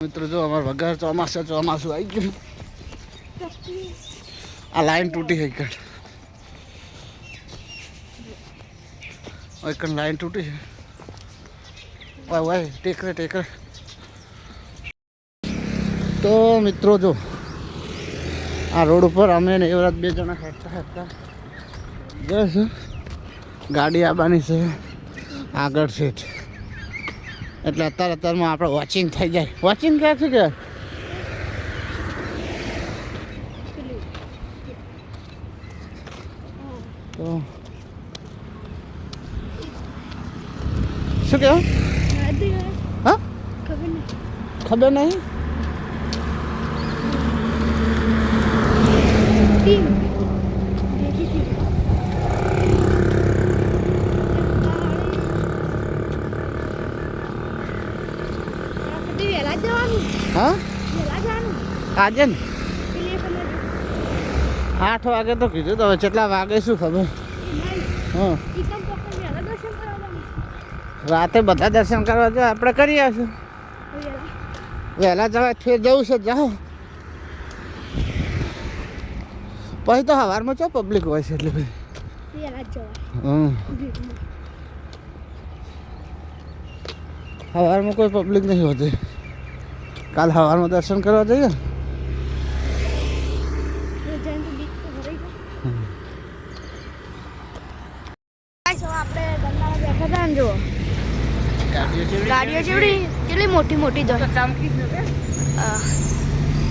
મિત્રો જો અમાર વગર ચોમાસું આવી ગયું. આ લાઈન તૂટી ગઈ કર ઓય લાઈન તૂટી છે. વાય ટેકરે તો મિત્રો જો આ રોડ ઉપર અમે ને એવરાજ બે જણા હતા બસ ગાડી આવવાની છે આગળ છે એટલે અત્યારમાં આપણે વોચિંગ થઈ જાય. વોચિંગ ક્યાં છે કે તો શું કહેવું હા ખબર નહીં. હા આજે ને 8 વાગે તો કીધું તો હવે કેટલા વાગે શું ખબર. હા રાતે બધા દર્શન કરવા જાય આપણે કરી આવશું. વહેલા જવાય ફેર જવું છે જાઓ પછી તો સવારમાં ચો પબ્લિક હોય છે એટલે ભાઈ સવારમાં કોઈ પબ્લિક નહીં હોતી. કાલ સવારમાં દર્શન કરવા જઈએ. ગાડીઓ કેટલી મોટી મોટી જોઈ.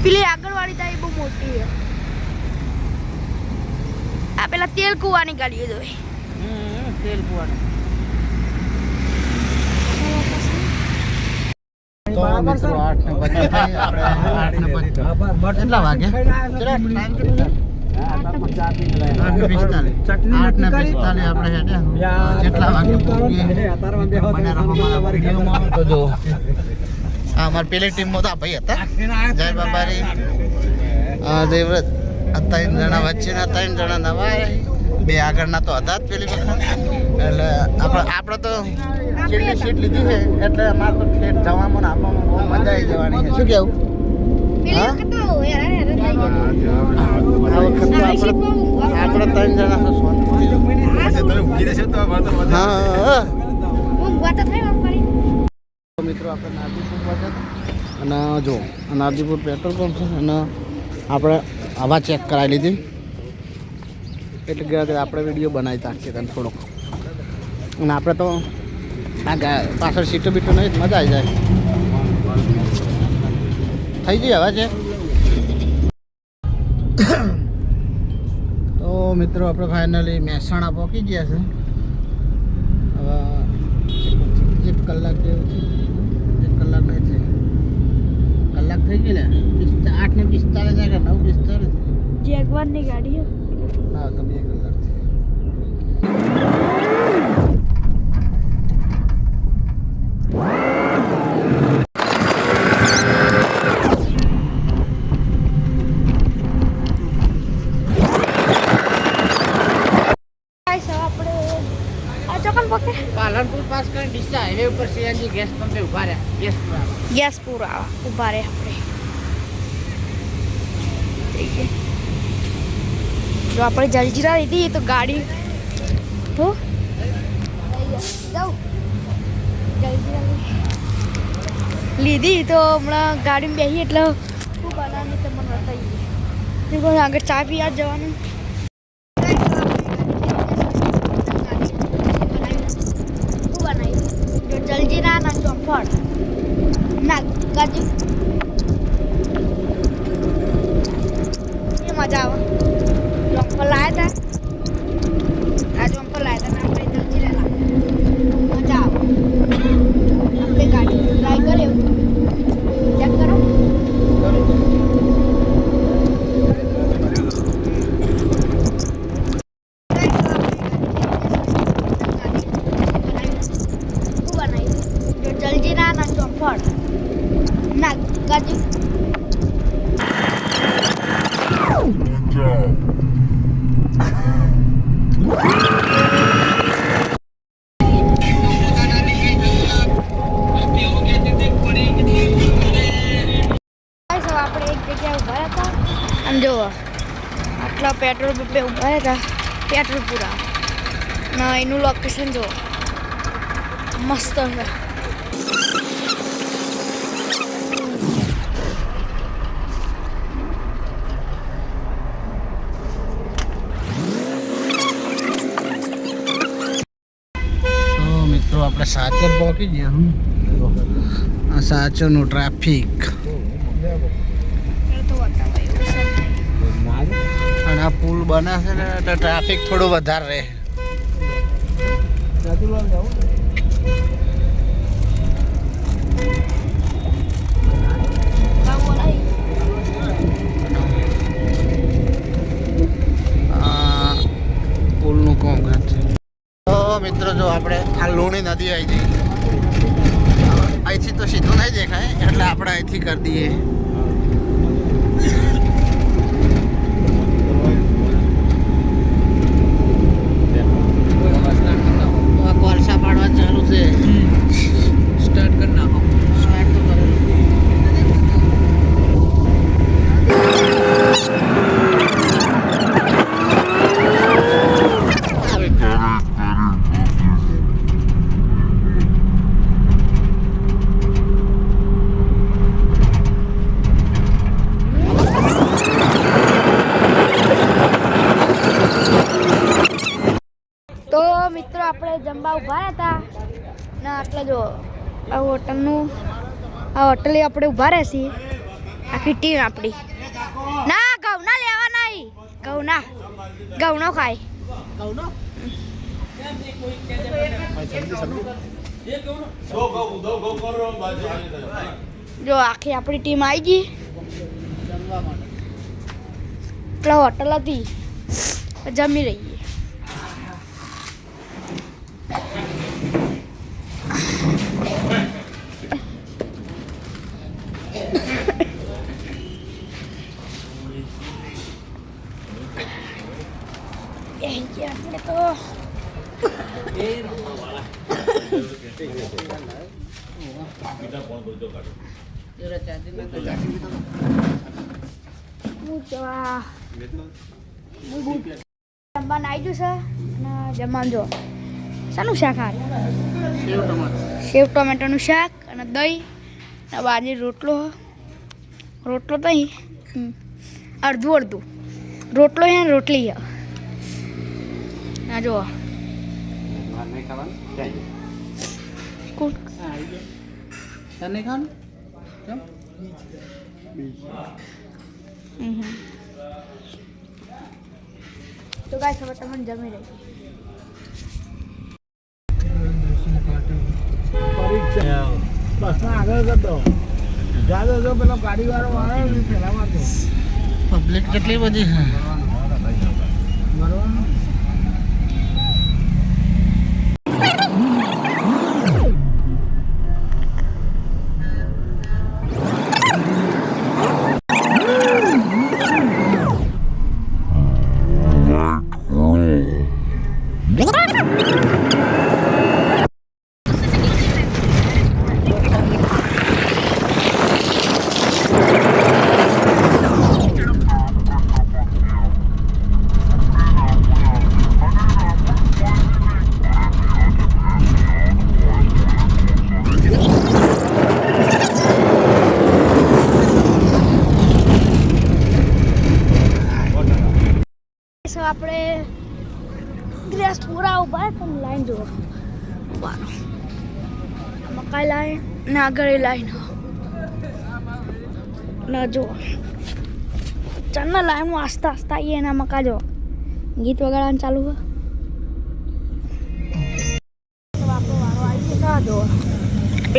પેલી આગળવાળી થાય બહુ મોટી છે. આ પેલા તેલ કુવાની ગાડીઓ જોઈ. તેલ કુવાની કેટલા વાગે અમારી પેલી ટીમમાં તો આ ભાઈ હતા જય બાબારી દેવવ્રત. 3 જણા વચ્ચેના 3 જણા નવા બે આગળના તો હતા જ પેલી વખત. એટલે આપણે તો છેલ્લી સીટ લીધી છે એટલે અમારે તો ઠેઠ જવામાં ને આપવામાં બહુ મજા આવી જવાની છે. શું કેવું? આપણે 3 જણા મિત્રો આપણે નારદીપુર પહોંચ્યા અને જો નારદીપુર પેટ્રોલ પંપ છે અને આપણે હવા ચેક કરાવી લીધી એટલે ગયા આપણે વિડીયો બનાવી નાખીએ તને થોડોક. અને આપણે તો આ પાછળ સીટો બીટો નહીં મજા આવી જાય. થઈ ગઈ હવા ચેક. તો મિત્રો આપણે ફાઇનલી મહેસાણા પહોંચી ગયા છે. હવે 1 કલાક જેવું છે. 1 કલાક નહીં છે, કલાક થઈ ગઈ ને 8:45 કે 9:45 જેગવારની ગાડી ના તો 2 કલાક પાલનપુર પાસ કરીને ડીસા હાઈવે ઉપર સીએનજી ગેસ પંપે ઉભા રહ્યા. ગેસ પૂરા ઉભા રહે આપણે. જો આપણે જલજીરા લીધી તો ગાડી તો લીધી તો હમણાં ગાડીમાં બેસી એટલે શું બનાવવાની તમને બતાવીએ. આગળ ચા પીવા જવાનું. જલજીરા ના ચોફળ ના કાજુ એ મજા આવે. ચોફળ લાવ્યા હતા. આ ચોફળ લાવ્યા હતા આપણે જલજીરા મજા આવે. આપણે ગાડી ટ્રાય કર્યો ચેક કરો. જલજીરા ના ચોફળ ના કાજુ અને જો આટલા પેટ્રોલ પંપે ઉભા હતા પેટ્રોલ પૂરા ના એનું લોકેશન જો મસ્ત છે. મિત્રો આપણે સાચર પહોંચી ગયા. સાચરનું ટ્રાફિક અને આ પુલ બને છે ને એટલે ટ્રાફિક થોડું વધારે રહે. પુલનું કામકાજ છે. તો મિત્રો જો આપણે આ લુણી નદી આવી જઈ અહીંથી તો સીધું નહીં દેખાય એટલે આપણે અહીંથી કરી દઈએ. કોલસા પાડવા ચાલુ છે. સ્ટાર્ટ કરી નાખો. સ્ટાર્ટ તો કરેલું. તો મિત્રો આપણે જમવા ઉભા હતા ને એટલે જો આ હોટલે આપણે ઉભા રહેશી આખી ટીમ આપણી. ના ઘઉંના લેવા નહીં ઘઉંનો ખાય જો આખી આપણી ટીમ આવી ગઈ એટલે હોટલ હતી જમી રહી. આપણે તો જમવાનું આવી ગયું છે અને જમવાનું જો શાનું શાક આ સેવ ટમેટાનું શાક અને દહીં અને બાજરી રોટલો તો અહીં અડધું રોટલો છે ને રોટલી છે. ના જો તો ગાઈસ હવે તમને જમી રહી બસમાં આગળ કરી દો જાદો જો પેલો ગાડીવાળો આવે પેલા મારતો પબ્લિક કેટલી બધી છે. બરોબર આપણે ગ્રેસ પૂરા ઉભા પણ લાઈન જુઓ ઉભાનો મકાઈ લાઈન ને આગળ લાઈન ના જુઓ ચાલના લાઈનમાં આસ્તા આવીએ એના મકા જો ગીત વગાડવાનું ચાલુ હોય આપણો વારો આવી ગયો જો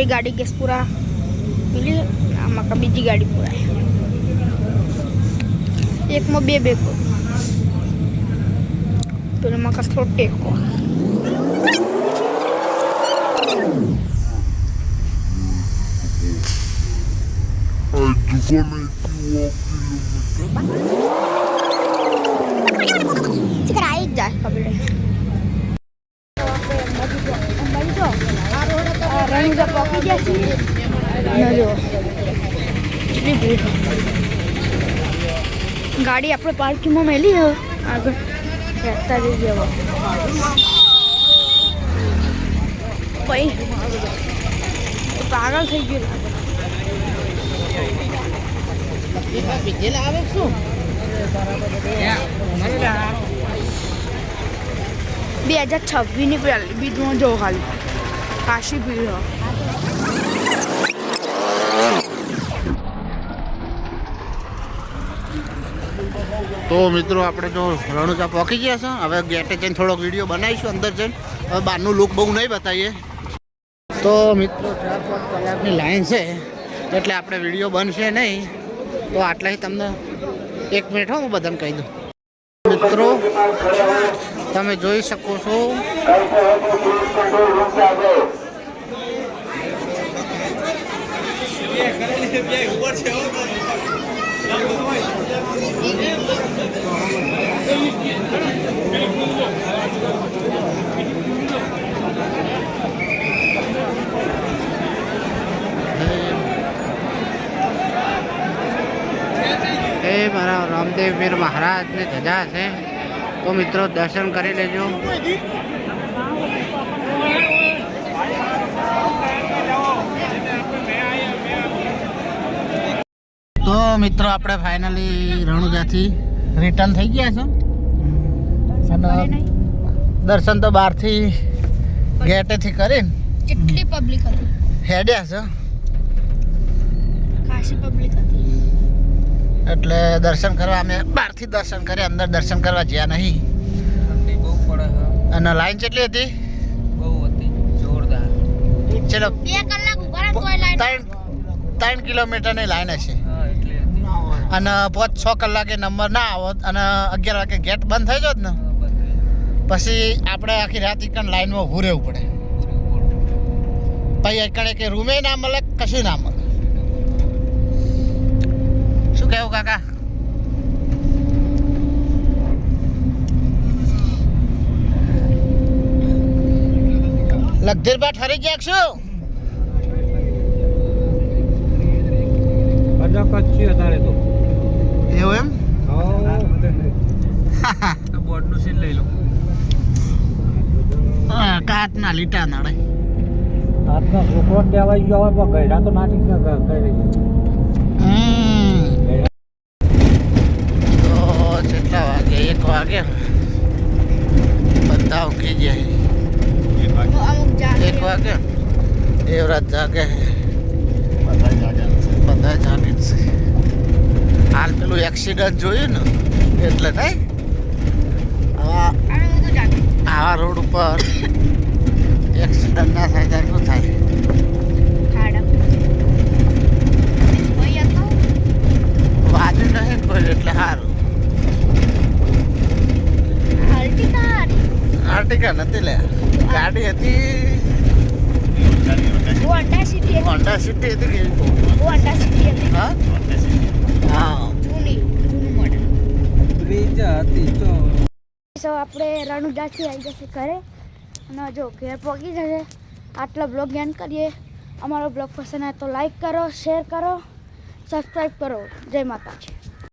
એ ગાડી ગેસ પૂરા પેલી આ મકા બીજી ગાડી પૂરા એકમાં બે બેકો pero me casco teco. Sekarang aja kabel. Rani udah pakai dia sih. Nah, ini ગાડી આપણે પાર્કિંગમાં મેલી હવે આગળ બેસતા જઈએ હવે ભાઈ પાગલ થઈ ગયું લાગે શું 2026ની પહેલી બીજમાં જો ખાલી કાશી ભીડ તો મિત્રો આપણે જો રણુજા પહોંચી ગયા છે હવે ગેટે જઈને થોડોક વિડીયો બનાવીશું અંદર જઈને હવે બહારનું લુક બહુ નહીં બતાવીએ તો મિત્રો 4-5 કલાકની લાઈન છે એટલે આપણે વિડીયો બનશે નહીં તો આટલાથી તમને 1 મિનિટ હું બધાને કહી દઉં મિત્રો તમે જોઈ શકો છો એ મારા રામદેવ પીર મહારાજની ધજા છે તો મિત્રો દર્શન કરી લેજો તો મિત્રો આપણે ફાઇનલી રણુજાથી રિટર્ન થઈ ગયા છે અને દર્શન તો બહારથી ગેટેથી કરીને કેટલી પબ્લિક હતી હેડ્યા છે ખાસી પબ્લિક હતી એટલે દર્શન કરવા અમે બહારથી દર્શન કરી અંદર દર્શન કરવા ગયા નહીં બહુ પડે અને લાઈન કેટલી હતી બહુ હતી જોરદાર ચલો 2 કલાક ઉભા રહ્યા તોય લાઈન 3 કિલોમીટરની લાઈન હશે હા એટલે હતી અને 5-6 કલાકે નંબર ના આવત અને 11 વાગે ગેટ બંધ થઈ જોત ને પછી આપણે આખી રાત એકણ લાઈનમાં ઊભું રહેવું પડે પછી એકણ કે રૂમે ના મળે કશું ના મળે શું કહેવું કાકા લગધીરબા ઠરી ગયા શું કદાચ જ છે તારે તો એવું એમ બોર્ડનું સીન લઈ લો કાચના લીટા નડે આજનો છોકરો કહેવાય ગયો હવે ગયડા તો નાટી કરી તો કેટલા વાગે 1 વાગે બધા ઊંઘી જાય અમુક જાગે 1 વાગે એવરાજ જાગે બધા જાગે છે હાલ પેલું એક્સિડન્ટ જોયું ને એટલે નહીં અમે બધું જાગે આવા રોડ ઉપર એક્સિડન્ટ ના થાય ત્યારે શું થાય ખાડા ભાઈ હતો વાજુ નહીં કોઈ એટલે સારું આર્ટિકા નથી લે ગાડી હતી હોન્ડા સિટી હોન્ડા સિટી હતી કે હોન્ડા સિટી હતી હા હા જૂની મોડલ બ્રિજ હતી તો સો આપણે રણુજાથી આવી જશે ઘરે અને જો ઘેર પહોંચી જશે આટલો બ્લોગ એન્ડ કરીએ અમારો બ્લોગ પસંદ આવે તો લાઈક કરો શેર કરો સબસ્ક્રાઈબ કરો જય માતાજી